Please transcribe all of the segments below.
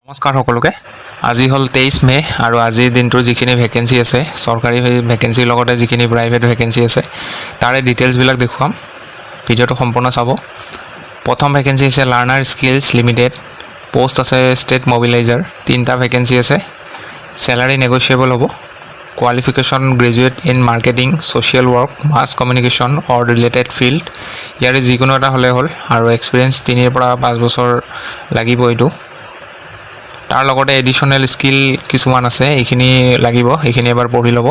নমস্কাৰ সকলোকে। আজি হ'ল 23 মে আৰু আজিৰ দিনটোৰ যিখিনি ভেকেঞ্চি আছে চৰকাৰী ভেকেঞ্চিৰ লগতে যিখিনি প্ৰাইভেট ভেকেঞ্চি আছে তাৰে ডিটেইলছবিলাক দেখুৱাম। ভিডিঅ'টো সম্পূৰ্ণ চাব। প্ৰথম ভেকেঞ্চি আছে লাৰ্ণাৰ স্কিলছ লিমিটেড, পোষ্ট আছে ষ্টেট মবিলাইজাৰ, 3টা ভেকেঞ্চি আছে। চেলাৰী নেগোচিয়েবল হ'ব। Qualification graduate in marketing, social work, mass communication or related field, ইয়াৰে যিকোনো এটা হ'লে হ'ল আৰু এক্সপিৰিয়েঞ্চ 3 পৰা 5 বছৰ লাগিব। এইটো তাৰ লগতে এডিশ্যনেল স্কিল কিছুমান আছে, এইখিনি লাগিব, এইখিনি এবাৰ পঢ়ি ল'ব।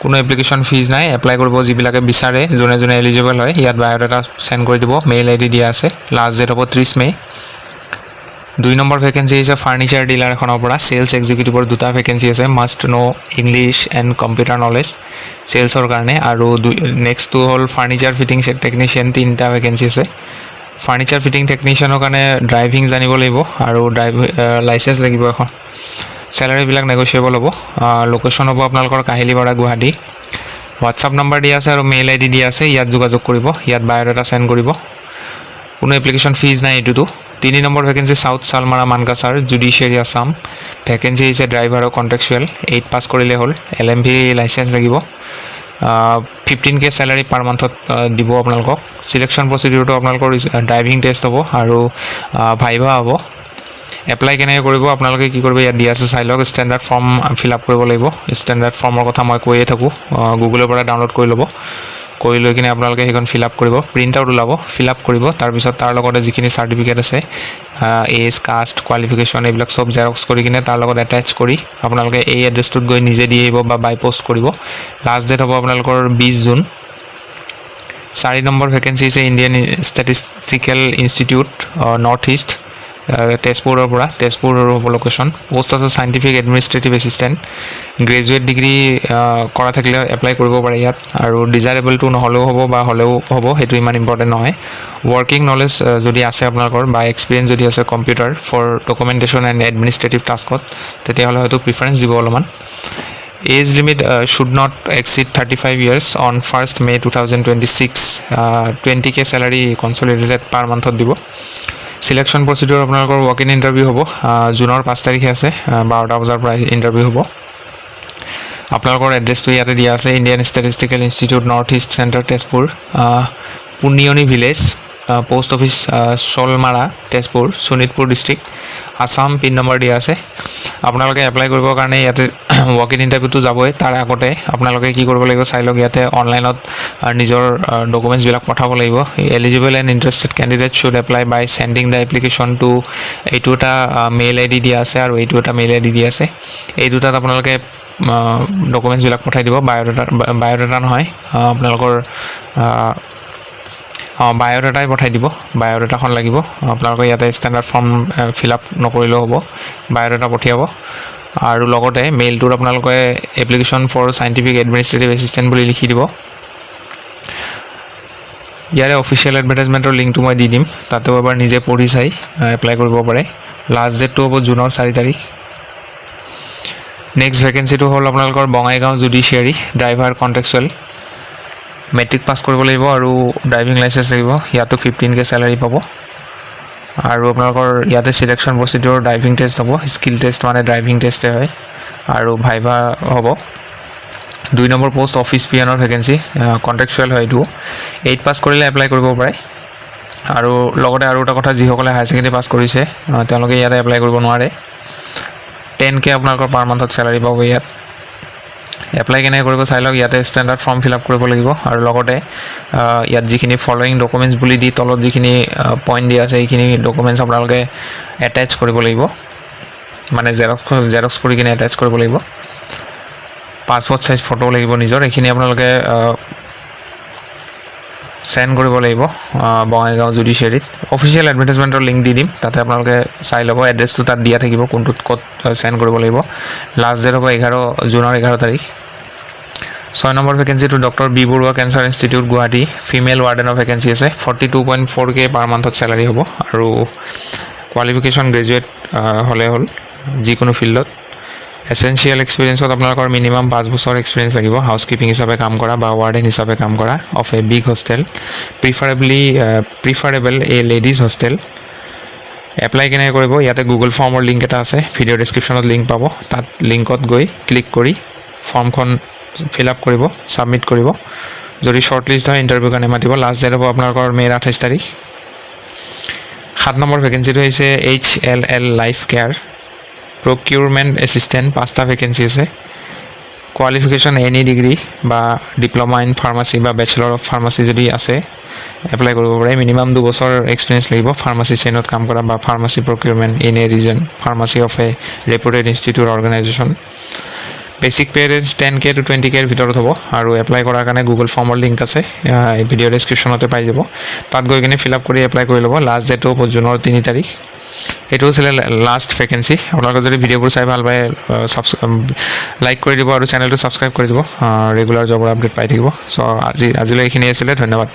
কোনো এপ্লিকেশ্যন ফিজ নাই, এপ্লাই কৰিব যিবিলাকে বিচাৰে, যোনে যোনে এলিজিবল হয় ইয়াত বায়'ডাটা চেণ্ড কৰি দিব। মেইল আইডি দিয়া আছে। লাষ্ট ডেট হ'ব 30 মে। 2 নম্বৰ ভেকেঞ্চি হৈছে ফাৰ্নিচাৰ ডিলাৰ এখনৰ পৰা চেলছ এক্সিকিউটিভৰ 2টা ভেকেঞ্চি আছে। Must know' English and computer knowledge চেলছৰ কাৰণে। আৰু নেক্সটটো হ'ল ফাৰ্নিচাৰ ফিটিং টেকনিচিয়ান, 3টা ভেকেঞ্চি আছে। ফাৰ্নিচাৰ ফিটিং টেকনিচিয়ানৰ কাৰণে ড্ৰাইভিং জানিব লাগিব আৰু লাইচেঞ্চ লাগিব এখন। চেলাৰীবিলাক নেগোচিয়েবল হ'ব। লোকেশ্যন হ'ব আপোনালোকৰ কাহিলীপাৰা, গুৱাহাটী। হোৱাটছআপ নম্বৰ দিয়া আছে আৰু মেইল আইডি দিয়া আছে, ইয়াত যোগাযোগ কৰিব, ইয়াত বায়'ডাটা চেণ্ড কৰিব। কোনো এপ্লিকেশ্যন ফিজ নাই এইটোতো। 3 number vacancy south Salmara Mankachar, judiciary Assam. Vacancy হৈছে ড্ৰাইভাৰ আৰু কণ্ট্ৰেকচুৱেল, 8 পাছ কৰিলে হ'ল। LMV লাইচেঞ্চ লাগিব। 15K চেলাৰী পাৰ মান্থত দিব আপোনালোকক। চিলেকশ্যন প্ৰচিডিউৰটো আপোনালোকৰ ড্ৰাইভিং টেষ্ট হ'ব আৰু ভাইভা হ'ব। এপ্লাই কেনেকৈ কৰিব আপোনালোকে কি কৰিব ইয়াত দিয়া আছে চাই লওক। ষ্টেণ্ডাৰ্ড ফৰ্ম ফিল আপ কৰিব লাগিব। ষ্টেণ্ডাৰ্ড ফৰ্মৰ কথা মই কৈয়ে থাকোঁ, গুগলৰ পৰা ডাউনলোড কৰি ল'ব। কৰি লৈ কিনে আপোনালোকে সেইখন ফিল আপ কৰিব, প্ৰিণ্ট আউট ওলাব, ফিল আপ কৰিব। তাৰপিছত তাৰ লগতে যিখিনি চাৰ্টিফিকেট আছে, এজ, কাষ্ট, কোৱালিফিকেশ্যন, এইবিলাক চব জেৰক্স কৰি কিনে তাৰ লগত এটেচ কৰি আপোনালোকে এই এড্ৰেছটোত গৈ নিজে দি আহিব বা বাই পোষ্ট কৰিব। লাষ্ট ডেট হ'ব আপোনালোকৰ 20 জুন। 4 নম্বৰ ভেকেঞ্চি হৈছে Indian statistical institute north east, তেজপুৰৰ পৰা, তেজপুৰ হ'ব লোকেশ্যন। পোষ্ট আছে scientific administrative assistant. Graduate degree কৰা থাকিলে এপ্লাই কৰিব পাৰে ইয়াত, আৰু ডিজাইৰেবলটো নহ'লেও হ'ব বা হ'লেও হ'ব, সেইটো ইমান ইম্পৰ্টেণ্ট নহয়। ৱৰ্কিং নলেজ যদি আছে আপোনালোকৰ বা এক্সপিৰিয়েঞ্চ যদি আছে computer for documentation and administrative টাস্কত, তেতিয়াহ'লে হয়তো প্ৰিফাৰেঞ্চ দিব অলপমান। Age limit should not exceed 35 years on 1st May 2026। 20K salary consolidated per মান্থত দিব। চিলেকশ্যন প্ৰচিডিউৰ আপোনালোকৰ ৱক ইন ইণ্টাৰভিউ হ'ব। জুনৰ 5 তাৰিখে আছে, 12টা বজাৰ পৰা ইণ্টাৰভিউ হ'ব। আপোনালোকৰ এড্ৰেছটো ইয়াতে দিয়া আছে, Indian statistical institute north east centre Tezpur, Puniani village, post office Solmara, Tezpur, Sonitpur district, Assam. Pin number দিয়া আছে। আপোনালোকে এপ্লাই কৰিবৰ কাৰণে ইয়াতে ৱক ইন ইণ্টাৰভিউটো যাবই, তাৰ আগতে আপোনালোকে কি কৰিব লাগিব চাই লওক। ইয়াতে অনলাইনত নিজৰ ডকুমেণ্টছবিলাক পঠাব লাগিব। Eligible and interested candidate should apply by sending the application to, এইটো এটা মেইল আইডি দিয়া আছে আৰু এইটো এটা মেইল আইডি দিয়া আছে। এই দুটাত আপোনালোকে ডকুমেণ্টছবিলাক পঠাই দিব। বায়'ডাটা নহয়, আপোনালোকৰ বায়'ডাটাই পঠাই দিব। বায়'ডাটাখন লাগিব আপোনালোকে। ইয়াতে ষ্টেণ্ডাৰ্ড ফৰ্ম ফিল আপ নকৰিলেও হ'ব, বায়'ডাটা পঠিয়াব। আৰু লগতে মেইলটোত আপোনালোকে application for scientific administrative assistant বুলি লিখি দিব। ইয়াৰে অফিচিয়েল এডভাৰটাইজমেণ্টৰ লিংকটো মই দি দিম, তাতেও এবাৰ নিজে পঢ়ি চাই এপ্লাই কৰিব পাৰে। লাষ্ট ডেটটো হ'ব জুনৰ 4 তাৰিখ। নেক্সট ভেকেঞ্চিটো হ'ল আপোনালোকৰ Bongaigaon judiciary, driver contractual. Matric pass কৰিব লাগিব আৰু ড্ৰাইভিং লাইচেঞ্চ লাগিব। ইয়াতো 15K চেলাৰী পাব। আৰু আপোনালোকৰ ইয়াতে চিলেকশ্যন প্ৰচিডিউৰ ড্ৰাইভিং টেষ্ট হ'ব, স্কিল টেষ্ট মানে ড্ৰাইভিং টেষ্টে হয়, আৰু ভাইভা হ'ব। 2 নম্বৰ পোষ্ট অফিচ পিয়নৰ ভেকেঞ্চি, কণ্ট্ৰেকচুৱেল হয় এইটো। 8 পাছ কৰিলে এপ্লাই কৰিব পাৰে। আৰু লগতে আৰু এটা কথা, যিসকলে হায়াৰ ছেকেণ্ডেৰী পাছ কৰিছে তেওঁলোকে ইয়াতে এপ্লাই কৰিব নোৱাৰে। 10K আপোনালোকৰ পাৰ মান্থত চেলাৰী পাব ইয়াত। এপ্লাই কেনেকৈ কৰিব চাই লওক। ইয়াতে ষ্টেণ্ডাৰ্ড ফৰ্ম ফিল আপ কৰিব লাগিব, আৰু লগতে ইয়াত যিখিনি ফলোয়িং ডকুমেণ্টছ বুলি দি তলত যিখিনি পইণ্ট দিয়া আছে এইখিনি ডকুমেণ্টছ আপোনালোকে এটেচ কৰিব লাগিব, মানে জেৰক্স কৰি কিনে এটেচ কৰিব লাগিব। পাছপৰ্ট চাইজ ফটো লাগিব নিজৰ, এইখিনি আপোনালোকে চেণ্ড কৰিব লাগিব বঙাইগাঁও জুডিচিয়াৰীত। অফিচিয়েল এডভাৰটাইজমেণ্টৰ লিংক দি দিম, তাতে আপোনালোকে চাই ল'ব। এড্ৰেছটো তাত দিয়া থাকিব, কোনটোত ক'ত চেণ্ড কৰিব লাগিব। লাষ্ট ডেট হ'ব জুনৰ 11 তাৰিখ। 6 নম্বৰ ভেকেঞ্চিটো doctor B Barooah cancer institute, Guwahati, female ৱাৰ্ডেনৰ ভেকেঞ্চি আছে। 42.4K পাৰ মান্থত চেলাৰী হ'ব, আৰু কোৱালিফিকেশ্যন গ্ৰেজুৱেট হ'লে হ'ল যিকোনো ফিল্ডত। এছেঞ্চিয়েল এক্সপিৰিয়েঞ্চত আপোনালোকৰ মিনিমাম 5 বছৰ এক্সপিৰিয়েঞ্চ লাগিব, হাউচকিপিং হিচাপে কাম কৰা বা ৱাৰ্ডেন হিচাপে কাম কৰা, of a big hostel, preferable A ladies hostel. Apply কেনেকৈ কৰিব, ইয়াতে গুগল ফৰ্মৰ লিংক এটা আছে, ভিডিঅ' ডেছক্ৰিপশ্যনত লিংক পাব, তাত লিংকত গৈ ক্লিক কৰি ফৰ্মখন ফিল আপ কৰিব, ছাবমিট কৰিব। যদি শ্বৰ্ট লিষ্ট হয় ইণ্টাৰভিউ কাৰণে মাতিব। লাষ্ট ডেট হ'ব আপোনালোকৰ মে'ৰ 28 তাৰিখ। 7 নম্বৰ ভেকেঞ্চিটো হৈছে HLL life care procurement assistant, 5টা ভেকেঞ্চি আছে। কোৱালিফিকেশ্যন এনি ডিগ্ৰী বা ডিপ্ল'মা ইন ফাৰ্মাচী বা বেচেলৰ অফ ফাৰ্মাচী যদি আছে এপ্লাই কৰিব পাৰে। মিনিমাম 2 বছৰ এক্সপিৰিয়েঞ্চ লাগিব ফাৰ্মাচী চেইনত কাম কৰা বা pharmacy procurement in a reason pharmacy of A reputed institute organisation. Basic pay' range 10K to 20K ভিতৰত হ'ব আৰু এপ্লাই কৰাৰ কাৰণে গুগল ফৰ্মৰ লিংক আছে, ভিডিঅ' ডেছক্ৰিপশ্যনতে পাই যাব। তাত গৈ কিনে ফিল আপ কৰি এপ্লাই কৰি ল'ব। লাষ্ট ডেটটো হ'ব জুনৰ 3 তাৰিখ। এইটো আছিলে লাষ্ট ভেকেঞ্চি। আপোনালোকে যদি ভিডিঅ'বোৰ চাই ভাল পায় লাইক কৰি দিব আৰু চেনেলটো ছাবস্ক্ৰাইব কৰি দিব, ৰেগুলাৰ জবৰ আপডেট পাই থাকিব। চ' আজিলৈ এইখিনি আছিলে, ধন্যবাদ।